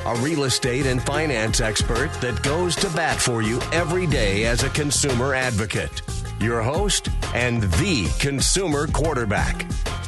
a real estate and finance expert that goes to bat for you every day as a consumer advocate. Your host and the consumer quarterback,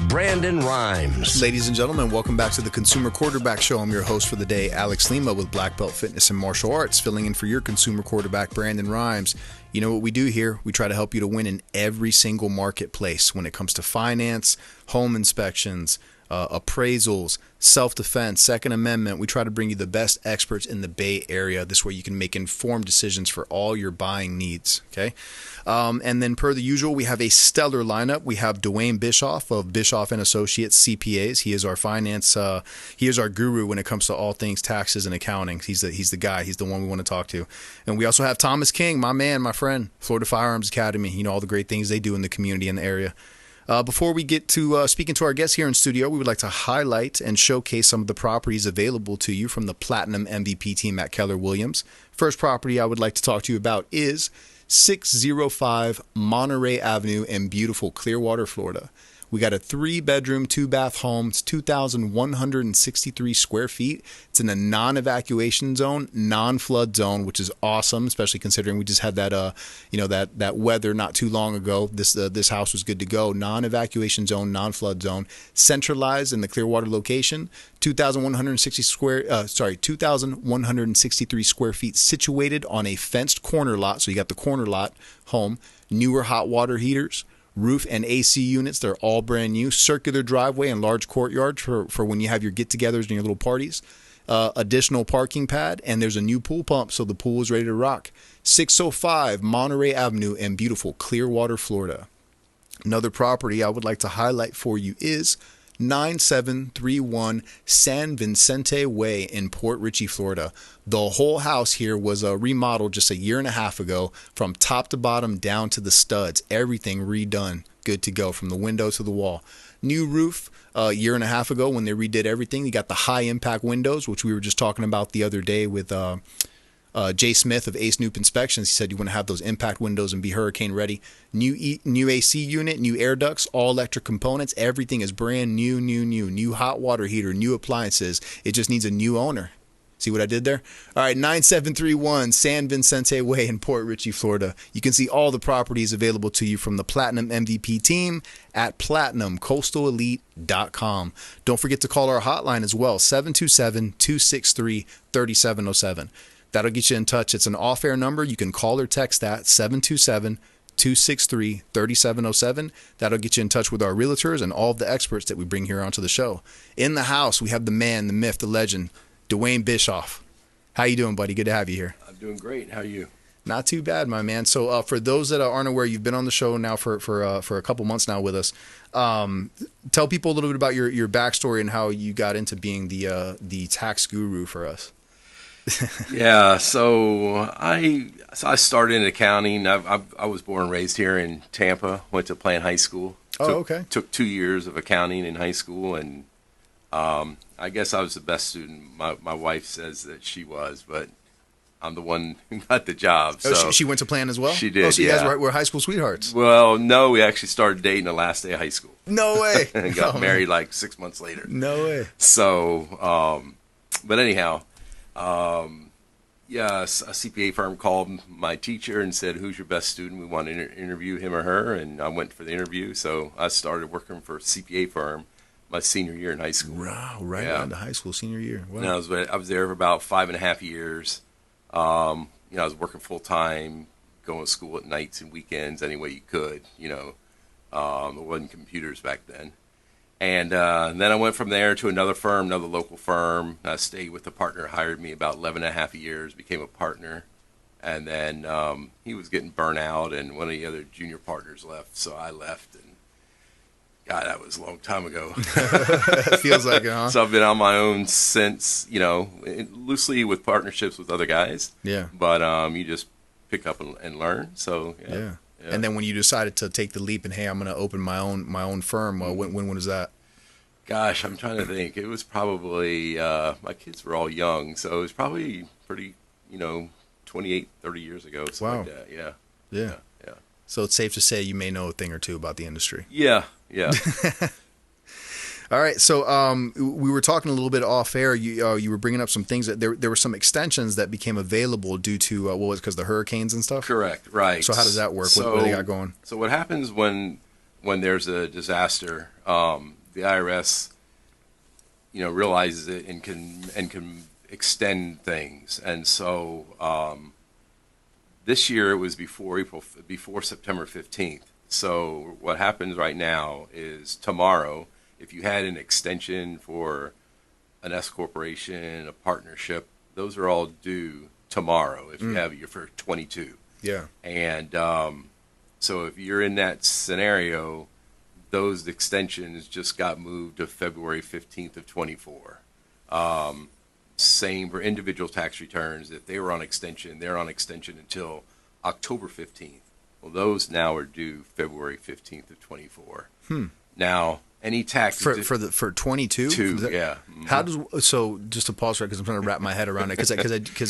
Brandon Rhymes. Ladies and gentlemen, welcome back to the Consumer Quarterback Show. I'm your host for the day, Alex Lima with BlackBelt Fitness and Martial Arts, filling in for your consumer quarterback, Brandon Rhymes. You know what we do here? We try to help you to win in every single marketplace when it comes to finance, home inspections, appraisals, self-defense, Second Amendment. We try to bring you the best experts in the Bay Area. This way you can make informed decisions for all your buying needs. Okay. And then per the usual, we have a stellar lineup. We have Duane Bishoff of Bishoff Associates CPAs. He is our finance, he is our guru when it comes to all things taxes and accounting. He's the guy. He's the one we want to talk to. And we also have Thomas King, my man, my friend, Florida Firearms Academy. You know, all the great things they do in the community and the area. Before we get to speaking to our guests here in studio, we would like to highlight and showcase some of the properties available to you from the Platinum MVP team at Keller Williams. First property I would like to talk to you about is 605 Monterey Avenue in beautiful Clearwater, Florida. We got a 3-bedroom, 2-bath home. It's 2,163 square feet. It's in a non-evacuation zone, non-flood zone, which is awesome, especially considering we just had that, that weather not too long ago. This house was good to go. Non-evacuation zone, non-flood zone, centralized in the Clearwater location. 2,163 square feet, situated on a fenced corner lot. So you got the corner lot home, newer hot water heaters, roof and AC units. They're all brand new. Circular driveway and large courtyard for when you have your get-togethers and your little parties. Additional parking pad, and there's a new pool pump, so the pool is ready to rock. 605 Monterey Avenue in beautiful Clearwater, Florida. Another property I would like to highlight for you is 9731 San Vicente Way in Port Richey, Florida. The whole house here was remodeled just a year and a half ago, from top to bottom down to the studs. Everything redone, good to go from the window to the wall. New roof a year and a half ago when they redid everything. You got the high impact windows, which we were just talking about the other day with Jay Smith of Ace Noop Inspections. He said you want to have those impact windows and be hurricane ready. New AC unit, new air ducts, all electric components. Everything is brand new. New hot water heater, new appliances. It just needs a new owner. See what I did there? All right, 9731 San Vicente Way in Port Richey, Florida. You can see all the properties available to you from the Platinum MVP team at platinumcoastalelite.com. Don't forget to call our hotline as well, 727-263-3707. That'll get you in touch. It's an off-air number. You can call or text that, 727-263-3707. That'll get you in touch with our realtors and all of the experts that we bring here onto the show. In the house, we have the man, the myth, the legend, Duane Bishoff. How you doing, buddy? Good to have you here. I'm doing great. How are you? Not too bad, my man. So for those that aren't aware, you've been on the show now for a couple months now with us. Tell people a little bit about your backstory and how you got into being the tax guru for us. Yeah, so I started in accounting. I was born and raised here in Tampa. Went to Plant High School. Okay. Took 2 years of accounting in high school, and I guess I was the best student. My wife says that she was, but I'm the one who got the job. So she went to Plant as well? She did. So you guys were high school sweethearts? Well, no, we actually started dating the last day of high school. No way. And got married like 6 months later. No way. So, but anyhow. A CPA firm called my teacher and said, "Who's your best student? We want to interview him or her." And I went for the interview. So I started working for a CPA firm my senior year in high school. Wow, right into high school, senior year. Wow. And I was there for about 5.5 years. I was working full time, going to school at nights and weekends any way you could. There wasn't computers back then. And then I went from there to another local firm. I stayed with the partner, hired me about 11.5 years, became a partner. And then he was getting burnt out, and one of the other junior partners left, so I left. And God, that was a long time ago. Feels like it, huh? So I've been on my own since, loosely with partnerships with other guys. Yeah. But you just pick up and learn. So, yeah. Yeah. And then when you decided to take the leap and, hey, I'm going to open my own firm, when was that? Gosh, I'm trying to think. It was probably, my kids were all young, so it was probably pretty, 28, 30 years ago, something like that. Yeah. So it's safe to say you may know a thing or two about the industry. Yeah. All right. So we were talking a little bit off air. You were bringing up some things that there were some extensions that became available due to what was because the hurricanes and stuff. Correct. Right. So how does that work? What do they got going? So what happens when there's a disaster? The IRS, realizes it and can extend things. And so this year it was before September 15th. So what happens right now is tomorrow, if you had an extension for an S corporation, a partnership, those are all due tomorrow if you have your for 22. Yeah. And so if you're in that scenario, those extensions just got moved to February 15th of 24. Same for individual tax returns. If they were on extension, they're on extension until October 15th. Well, those now are due February 15th of 24. Now, any tax for 22? Yeah. How does just to pause for because I'm trying to wrap my head around it because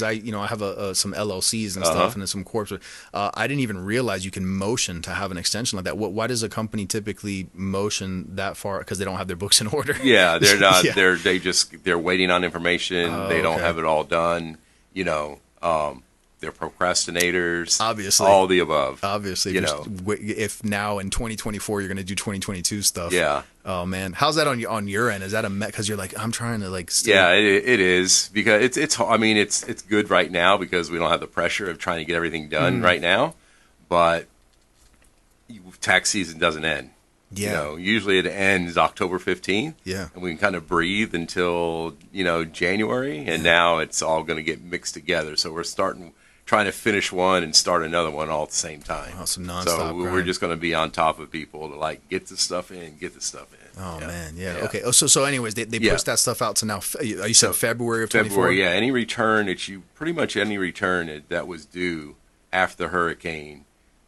I have some LLCs and stuff and some corps. I didn't even realize you can motion to have an extension like that. Why does a company typically motion that far? Because they don't have their books in order. Yeah, they're not. Yeah. They're waiting on information. They don't have it all done. They're procrastinators. Obviously. All the above. Obviously. If now in 2024 you're going to do 2022 stuff. Yeah. Oh, man. How's that on your end? Is that because you're like, I'm trying to Yeah, it is. Because it's good right now because we don't have the pressure of trying to get everything done right now. But tax season doesn't end. Yeah. Usually it ends October 15th. Yeah. And we can kind of breathe until, January. And now it's all going to get mixed together. So we're trying to finish one and start another one all at the same time. Oh, some nonstop so we're grind. just going to be on top of people to get the stuff in. Oh, man. Yeah. Okay. Oh, so anyways, they pushed that stuff out to now. You said February of 24? February, yeah. Any return pretty much any return that was due after the hurricane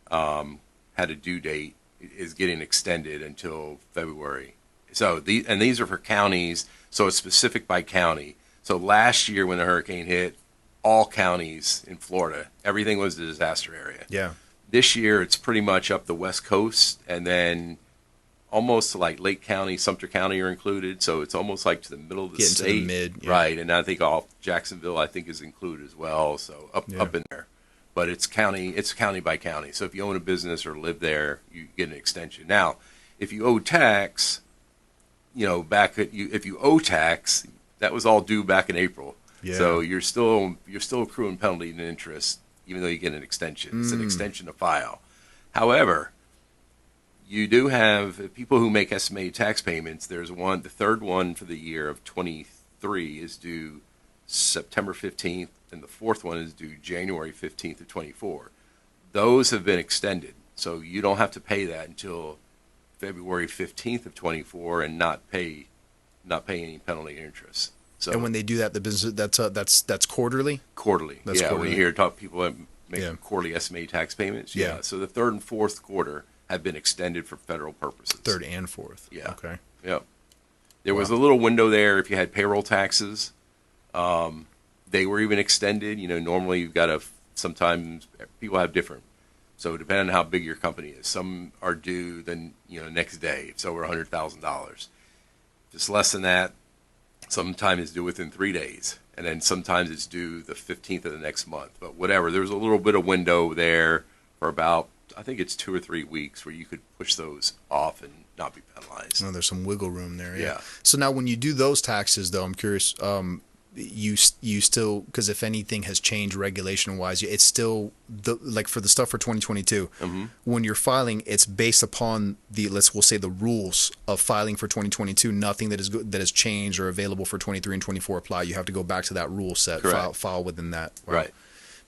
had a due date is getting extended until February. So these are for counties, so it's specific by county. So last year when the hurricane hit, all counties in Florida, everything was the disaster area. Yeah. This year it's pretty much up the West Coast and then almost to Lake County, Sumter County are included. So it's almost to the middle of the Getting state. to the mid. Yeah. Right. And I think all Jacksonville is included as well. So up in there. But it's county by county. So if you own a business or live there, you get an extension. Now, if you owe tax, if you owe tax, that was all due back in April. Yeah. So you're still accruing penalty and interest, even though you get an extension. It's an extension to file. However, you do have people who make estimated tax payments. There's the third one for the year of 23 is due September 15th, and the fourth one is due January 15th of 24. Those have been extended, so you don't have to pay that until February 15th of 24 and not pay any penalty or interest. So, and when they do that, the business that's quarterly. Quarterly, that's yeah. Quarterly. When you hear people that make quarterly estimated tax payments, yeah. So the third and fourth quarter have been extended for federal purposes. Third and fourth. Yeah. Okay. Yep. There was a little window there if you had payroll taxes. They were even extended. Normally you've got sometimes people have different. So depending on how big your company is, some are due the next day. If it's over $100,000, if it's less than that, sometimes it's due within 3 days, and then sometimes it's due the 15th of the next month. But whatever, there's a little bit of window there for about, I think it's 2 or 3 weeks where you could push those off and not be penalized. No, there's some wiggle room there. Yeah. So now when you do those taxes, though, I'm curious, you still, because if anything has changed regulation wise, it's still for the stuff for 2022 when you're filing, it's based upon we'll say the rules of filing for 2022. Nothing that has changed or available for 23 and 24 apply. You have to go back to that rule set. File within that. Wow. Right.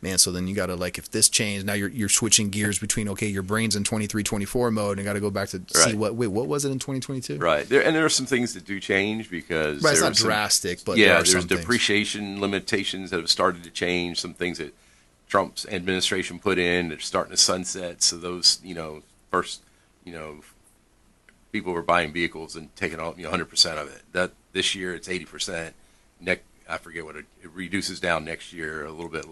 Man, so then you got to if this changed, now you're switching gears between your brain's in 23, 24 mode, and got to go back to see what was it in 2022? Right. There are some things that do change because it's not drastic, but there's depreciation limitations that have started to change. Some things that Trump's administration put in that are starting to sunset. So those first people were buying vehicles and taking all 100% of it. That this year it's 80%. I forget what it reduces down next year a little bit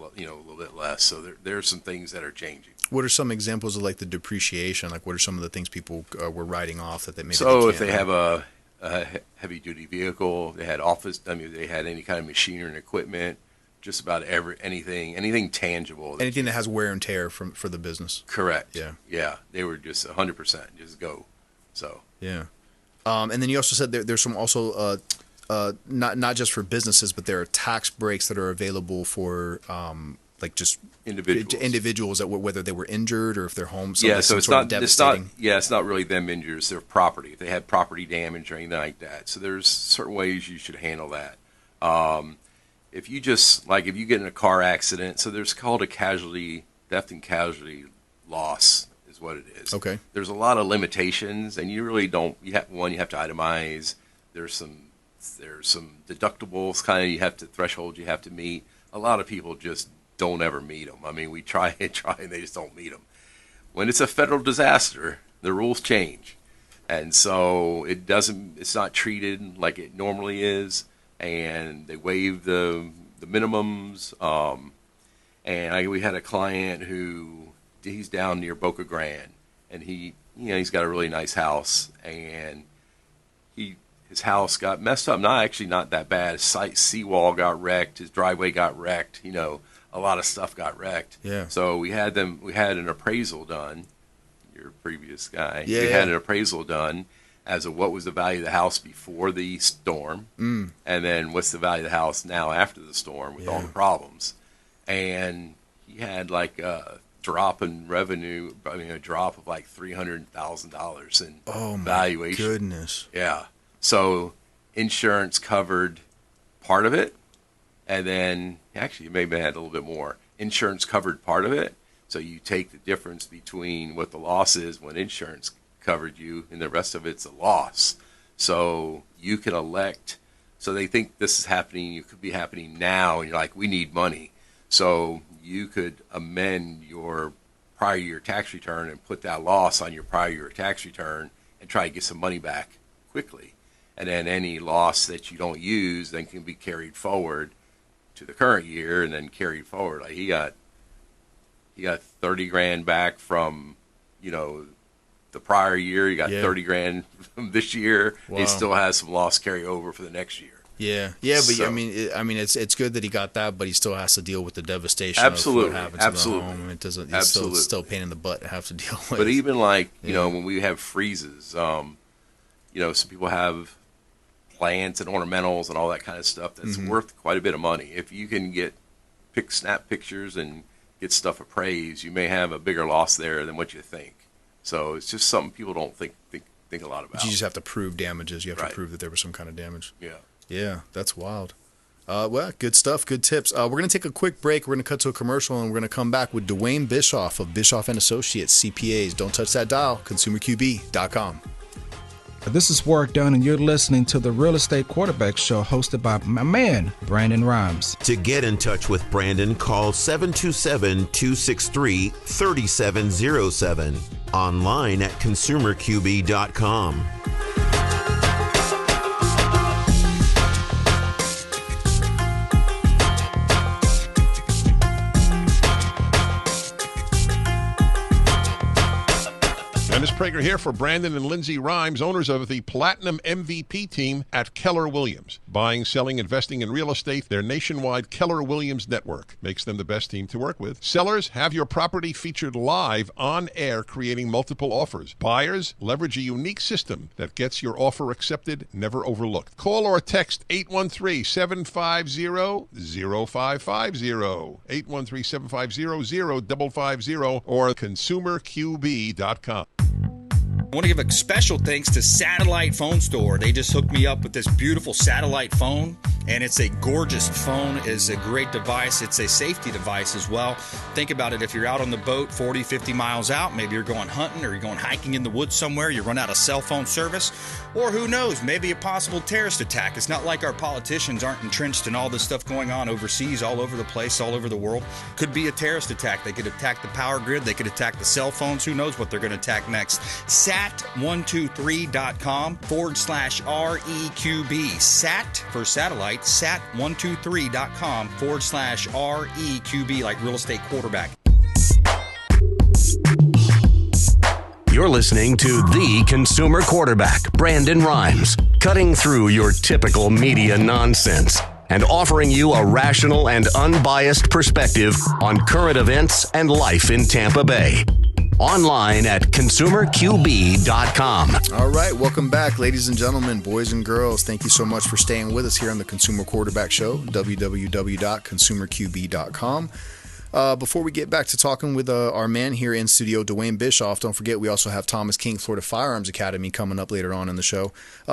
less. So there are some things that are changing. What are some examples of the depreciation? What are some of the things people were writing off that they maybe? So if they have a a heavy duty vehicle. They had they had any kind of machinery and equipment. Just about anything tangible. Anything that has wear and tear for the business. Correct. Yeah. Yeah. They were just 100%. Just go. So. Yeah. And then you also said there's some also not just for businesses, but there are tax breaks that are available for like just individuals that whether they were injured or if their home. Yeah. So it's not really them injured. It's their property. If they had property damage or anything like that. So there's certain ways you should handle that. If you get in a car accident, so there's called a theft and casualty loss is what it is. Okay. There's a lot of limitations, and you really don't. You have to itemize. There's some deductibles, thresholds you have to meet. A lot of people just don't ever meet them. I mean, we try and they just don't meet them. When it's a federal disaster, the rules change, and so it's not treated like it normally is. And they waived the minimums. And we had a client he's down near Boca Grande, and he's got a really nice house, and his house got messed up. Not that bad. His seawall got wrecked. His driveway got wrecked. A lot of stuff got wrecked. Yeah. So we had an appraisal done. Your previous guy. Yeah. We had an appraisal done as of what was the value of the house before the storm, and then what's the value of the house now after the storm with all the problems. And he had like a drop in revenue, a drop of like $300,000 in valuation. Oh, my goodness. Yeah. So insurance covered part of it, and then actually maybe had a little bit more. Insurance covered part of it, so you take the difference between what the loss is when insurance covered you, and the rest of it's a loss. So you can elect. So they think this is happening. It could be happening now, and you're like, we need money. So you could amend your prior year tax return and put that loss on your prior year tax return and try to get some money back quickly. And then any loss that you don't use then can be carried forward to the current year and then carried forward. Like he got $30,000 back from the prior year. You got $30,000 from this year. Wow. He still has some loss carry over for the next year. Yeah, but so, it's good that he got that, but he still has to deal with the devastation. Absolutely, of what happens in the home. It doesn't. It's still a pain in the butt to have to deal with. But even when we have freezes, some people have plants and ornamentals and all that kind of stuff that's worth quite a bit of money. If you can snap pictures and get stuff appraised, you may have a bigger loss there than what you think. So it's just something people don't think a lot about. But you just have to prove damages. You have to prove that there was some kind of damage. Yeah. Yeah, that's wild. Well, good stuff, good tips. We're going to take a quick break. We're going to cut to a commercial, and we're going to come back with Duane Bishoff of Bishoff Associates, CPAs. Don't touch that dial, consumerqb.com. This is Work Done, and you're listening to the Real Estate Quarterback Show hosted by my man, Brandon Rhymes. To get in touch with Brandon, call 727-263-3707. Online at consumerqb.com. Dennis Prager here for Brandon and Lindsay Rhymes, owners of the Platinum MVP team at Keller Williams. Buying, selling, investing in real estate, their nationwide Keller Williams network makes them the best team to work with. Sellers, have your property featured live on air, creating multiple offers. Buyers, leverage a unique system that gets your offer accepted, never overlooked. Call or text 813-750-0550, 813-750-0550, or consumerqb.com. I want to give a special thanks to Satellite Phone Store. They just hooked me up with this beautiful satellite phone, and it's a gorgeous phone. It's a great device. It's a safety device as well. Think about it. If you're out on the boat 40, 50 miles out, maybe you're going hunting or you're going hiking in the woods somewhere, you run out of cell phone service, or who knows, maybe a possible terrorist attack. It's not like our politicians aren't entrenched in all this stuff going on overseas, all over the place, all over the world. Could be a terrorist attack. They could attack the power grid. They could attack the cell phones. Who knows what they're going to attack next. sat123.com/REQB. Sat for satellite, sat123.com/REQB, like real estate quarterback. You're listening to the consumer quarterback, Brandon Rhymes, cutting through your typical media nonsense and offering you a rational and unbiased perspective on current events and life in Tampa Bay. Online at consumerqb.com. All right, welcome back, ladies and gentlemen, boys and girls. Thank you so much for staying with us here on the Consumer Quarterback Show, www.consumerqb.com. Before we get back to talking with our man here in studio, Duane Bishoff, don't forget we also have Thomas King Florida Firearms Academy coming up later on in the show.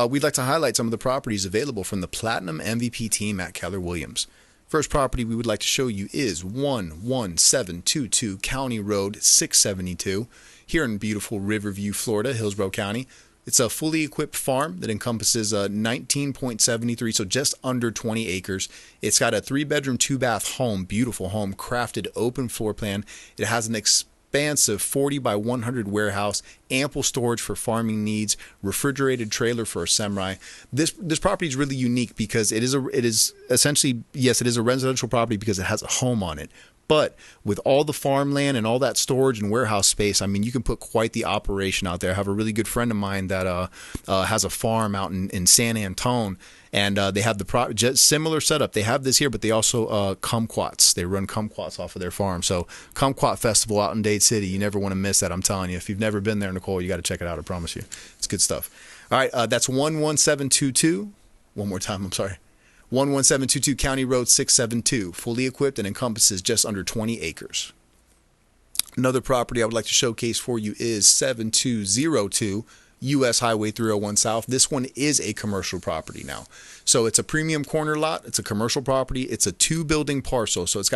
We'd like to highlight some of the properties available from the Platinum MVP team at Keller Williams. First property we would like to show you is 11722 County Road 672 here in beautiful Riverview, Florida, Hillsborough County. It's a fully equipped farm that encompasses 19.73, so just under 20 acres. It's got a 3-bedroom, 2-bath home, beautiful home, crafted open floor plan. It has an expansive 40 by 100 warehouse, ample storage for farming needs, refrigerated trailer for a samurai. This property is really unique because it is essentially, yes, it is a residential property because it has a home on it. But with all the farmland and all that storage and warehouse space, I mean, you can put quite the operation out there. I have a really good friend of mine that has a farm out in San Antone, and they have the similar setup. They have this here, but they also kumquats. They run kumquats off of their farm. So Kumquat Festival out in Dade City, you never want to miss that. I'm telling you, if you've never been there, Nicole, you got to check it out. I promise you, it's good stuff. All right, that's 11722. One more time, I'm sorry. 11722 County Road 672, fully equipped and encompasses just under 20 acres. Another property I would like to showcase for you is 7202 US Highway 301 South. This one is a commercial property now. So it's a premium corner lot. It's a commercial property. It's a 2-building parcel. So it's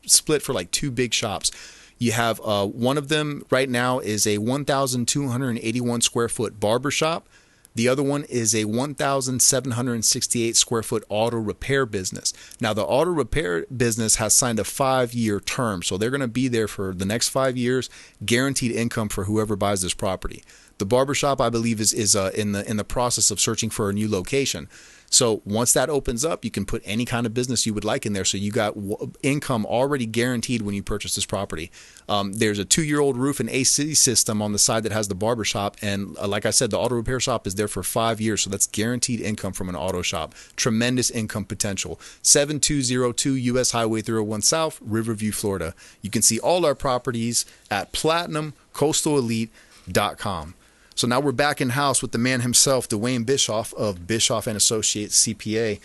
split for like 2 big shops. You have one of them right now is a 1,281 square foot barber shop. The other one is a 1,768 square foot auto repair business. Now, the auto repair business has signed a 5-year term, so they're going to be there for the next 5 years, guaranteed income for whoever buys this property. The barbershop, I believe, is in the process of searching for a new location. So once that opens up, you can put any kind of business you would like in there. So you got income already guaranteed when you purchase this property. There's a 2-year-old roof and AC system on the side that has the barbershop. And like I said, the auto repair shop is there for 5 years. So that's guaranteed income from an auto shop. Tremendous income potential. 7202 US Highway 301 South, Riverview, Florida. You can see all our properties at platinumcoastalelite.com. So now we're back in house with the man himself, Duane Bishoff of Bishoff Associates CPA.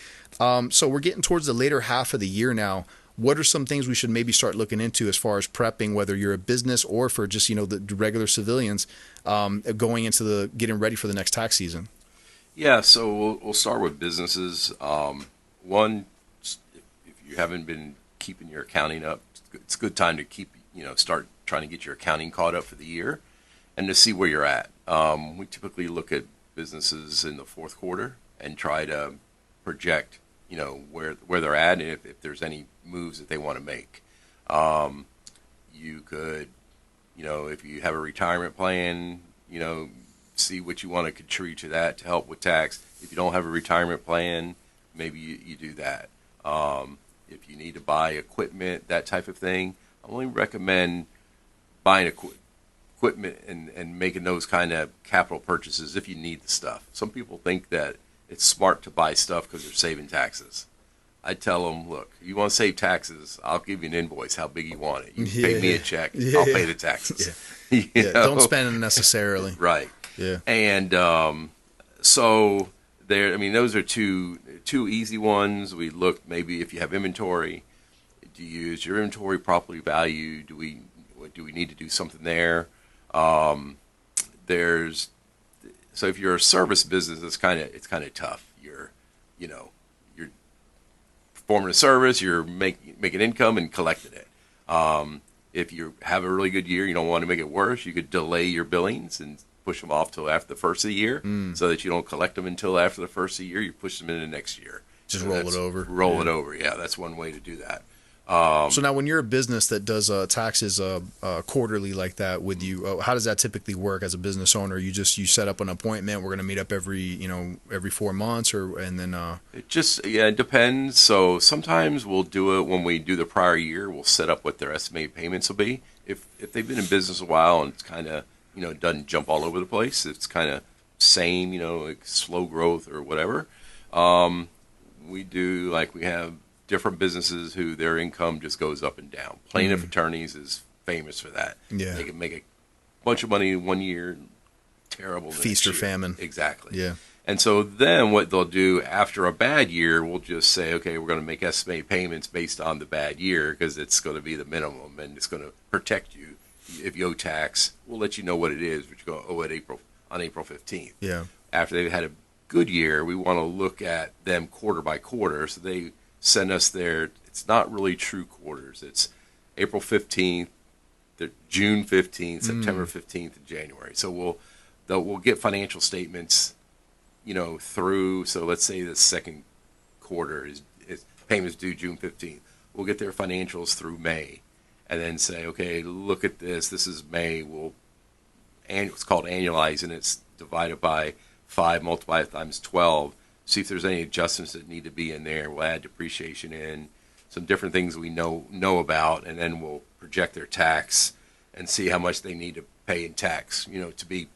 So we're getting towards the later half of the year now. What are some things we should maybe start looking into as far as prepping, whether you're a business or for just, the regular civilians going into getting ready for the next tax season? Yeah, so we'll start with businesses. One, if you haven't been keeping your accounting up, it's a good time to start trying to get your accounting caught up for the year and to see where you're at. We typically look at businesses in the fourth quarter and try to project, where they're at and if there's any moves that they want to make. You could, if you have a retirement plan, see what you want to contribute to that to help with tax. If you don't have a retirement plan, maybe you do that. If you need to buy equipment, that type of thing, I only recommend buying equipment and making those kind of capital purchases if you need the stuff. Some people think that it's smart to buy stuff because they're saving taxes. I tell them, look, you want to save taxes, I'll give you an invoice, how big you want it. You can pay me a check, I'll pay the taxes. Don't spend unnecessarily. Right. Yeah. And so those are two easy ones. We look maybe if you have inventory, do you use your inventory properly valued? Do we need to do something there? So if you're a service business, it's kind of tough. You're performing a service, you're making income and collecting it. If you have a really good year, you don't want to make it worse. You could delay your billings and push them off till after the first of the year, so that you don't collect them until after the first of the year. You push them into next year. Just roll it over. Roll it over. Yeah, that's one way to do that. So now when you're a business that does taxes quarterly like that with you, how does that typically work as a business owner? You set up an appointment, we're going to meet up every 4 months it depends. So sometimes we'll do it when we do the prior year. We'll set up what their estimated payments will be. If they've been in business a while and it's kind of it doesn't jump all over the place. It's kind of same, like slow growth or whatever. We have different businesses who their income just goes up and down. Plaintiff attorneys is famous for that. Yeah. They can make a bunch of money in 1 year, terrible the Feast or next year. famine. Exactly. Yeah. And so then what they'll do after a bad year, we'll just say, okay, we're going to make estimated payments based on the bad year because it's going to be the minimum and it's going to protect you. If you owe tax, we'll let you know what it is, but you're going to owe it on April 15th. Yeah. After they've had a good year, we want to look at them quarter by quarter. So they send us it's not really true quarters. It's April 15th, June 15th, September 15th, and January. So we'll get financial statements through, so let's say the second quarter is payments due June 15th. We'll get their financials through May and then say, okay, look at this. This is May. It's called annualizing. It's divided by 5, multiplied times 12. See if there's any adjustments that need to be in there. We'll add depreciation in, some different things we know about, and then we'll project their tax and see how much they need to pay in tax, to be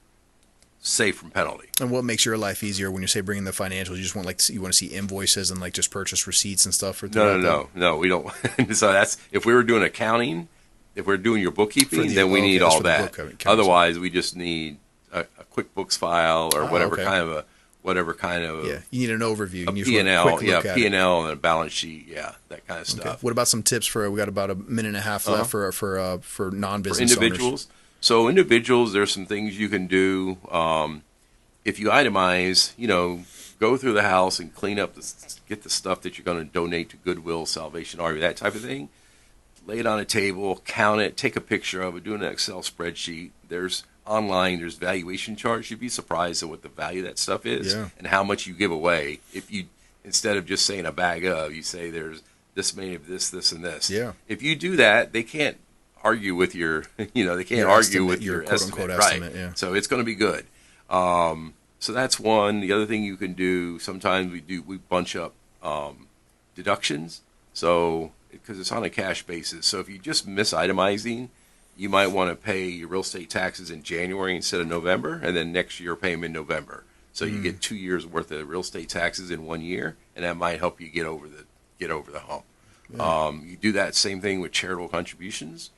safe from penalty. And what makes your life easier when you say bringing the financials? You just want you want to see invoices and just purchase receipts and stuff for No, we don't. So that's if we were doing accounting, if we're doing your bookkeeping, then we need all that. Otherwise, we just need a QuickBooks file or whatever kind of yeah. You need an overview. A P&L, P&L and a balance sheet, that kind of stuff. Okay. What about some tips we got about a minute and a half left for non-business for individuals? Owners? So individuals, there's some things you can do. If you itemize, go through the house and clean up, get the stuff that you're going to donate to Goodwill, Salvation Army, that type of thing. Lay it on a table, count it, take a picture of it, do an Excel spreadsheet. There's valuation charts. You'd be surprised at what the value of that stuff is and how much you give away. If you, instead of just saying a bag of, you say there's this many of this, this, and this. Yeah. If you do that, they can't argue with your, they can't argue with your estimate, right? Yeah. So it's going to be good. So that's one. The other thing you can do, sometimes we bunch up deductions. So because it's on a cash basis. So if you just miss itemizing, you might want to pay your real estate taxes in January instead of November, and then next year pay them in November. So you get 2 years worth of real estate taxes in 1 year, and that might help you get over the hump. Yeah. You do that same thing with charitable contributions.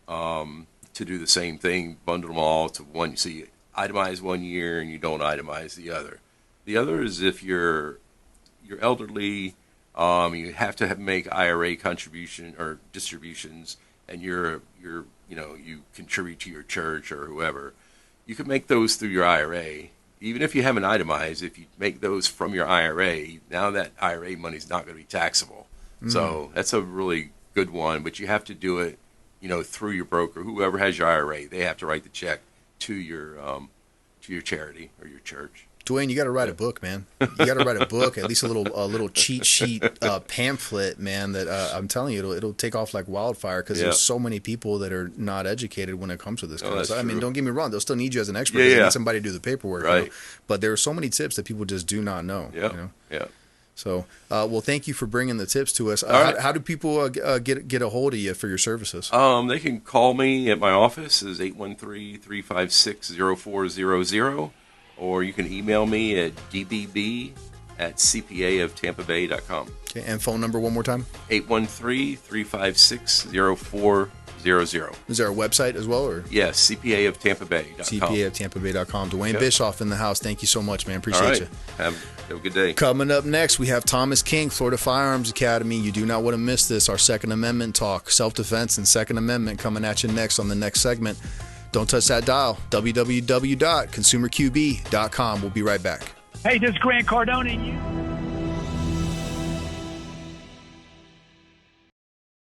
To do the same thing, bundle them all to one. So you itemize 1 year and you don't itemize the other. The other is if you're elderly, you have to make IRA contribution or distributions, and you contribute to your church or whoever. You can make those through your IRA, even if you haven't itemized. If you make those from your IRA, now that IRA money is not going to be taxable. So that's a really good one, but you have to do it, through your broker, whoever has your IRA. They have to write the check to your charity or your church. Duane, you got to write a book, man. You got to write a book, at least a little cheat sheet pamphlet, man. That I'm telling you, it'll take off like wildfire because there's so many people that are not educated when it comes to this kind of stuff. I mean, don't get me wrong; they'll still need you as an expert. They need somebody to do the paperwork, right? But there are so many tips that people just do not know. Yeah. So, well, thank you for bringing the tips to us. How do people get a hold of you for your services? They can call me at my office. Is 813-356-0400. Or you can email me at dbb@cpaoftampabay.com. Okay, and phone number one more time? 813-356-0400. Is there a website as well? Or? Yes, cpaoftampabay.com. cpaoftampabay.com. Duane Bishoff in the house. Thank you so much, man. Appreciate you. Have a good day. Coming up next, we have Thomas King, Florida Firearms Academy. You do not want to miss this. Our Second Amendment talk, self-defense and Second Amendment coming at you next on the next segment. Don't touch that dial. www.consumerqb.com. We'll be right back. Hey, this is Grant Cardone.